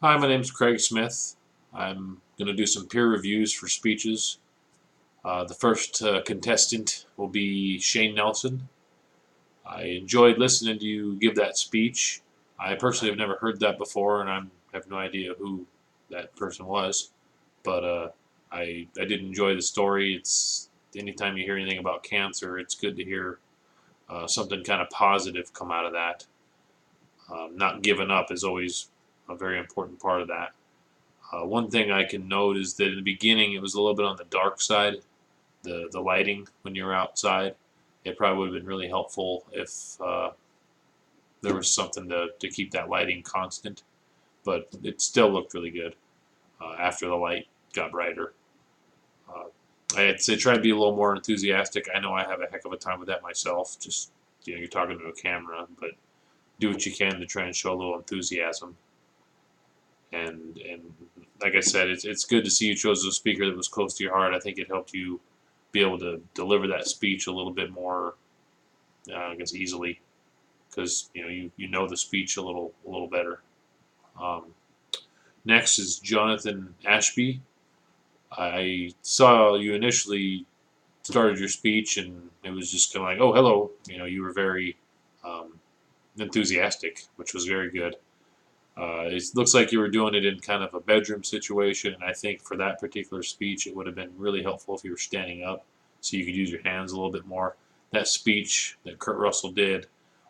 Hi, my name is Craig Smith. I'm going to do some peer reviews for speeches. The first contestant will be Shane Nelson. I enjoyed listening to you give that speech. I personally have never heard that before, and I have no idea who that person was. But I did enjoy the story. It's anytime you hear anything about cancer, it's good to hear something kind of positive come out of that. Not giving up is always a very important part of that. One thing I can note is that in the beginning it was a little bit on the dark side, the lighting when you're outside. It probably would have been really helpful if there was something to keep that lighting constant, but it still looked really good after the light got brighter. Uh, I'd say try to be a little more enthusiastic. I know I have a heck of a time with that myself. Just you're talking to a camera, but do what you can to try and show a little enthusiasm. And like I said, it's good to see you chose a speaker that was close to your heart. I think it helped you be able to deliver that speech a little bit more, I guess, easily, because you know the speech a little better. Um, Next is Jonathan Ashby. I saw you initially started your speech, and it was just kind of like, oh, hello. You were very um, enthusiastic, which was very good. It looks like you were doing it in kind of a bedroom situation, and I think for that particular speech, it would have been really helpful if you were standing up so you could use your hands a little bit more. That speech that Kurt Russell did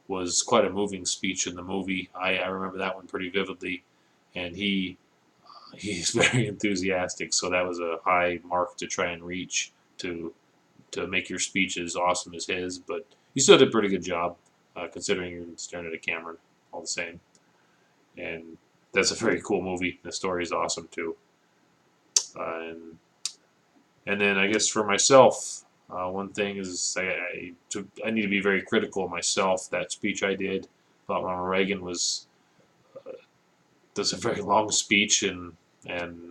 was quite a moving speech in the movie. I remember that one pretty vividly, and he's very enthusiastic, so that was a high mark to try and reach to to make your speech as awesome as his. But you still did a pretty good job, considering you're staring at a camera all the same. And that's a very cool movie. The story is awesome too. And then I guess for myself, one thing is I need to be very critical of myself. That speech I did about Ronald Reagan was that's a very long speech, and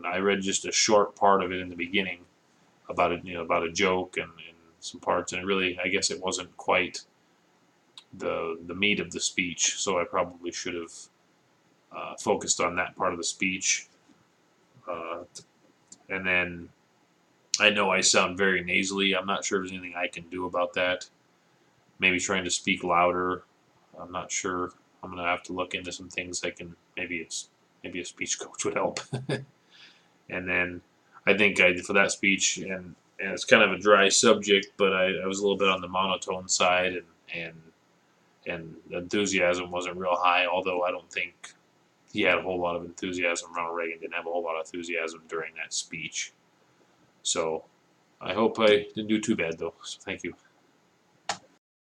I read just a short part of it in the beginning about it, about a joke and some parts, and it really, I guess, it wasn't quite the meat of the speech. So I probably should have focused on that part of the speech. Uh, and then I know I sound very nasally. I'm not sure if there's anything I can do about that. Maybe trying to speak louder. I'm not sure. I'm gonna have to look into some things I can. Maybe a speech coach would help. And then I think for that speech, and it's kind of a dry subject, but I was a little bit on the monotone side, and the enthusiasm wasn't real high. Although I don't think he had a whole lot of enthusiasm. Ronald Reagan didn't have a whole lot of enthusiasm during that speech. So I hope I didn't do too bad, though. So thank you.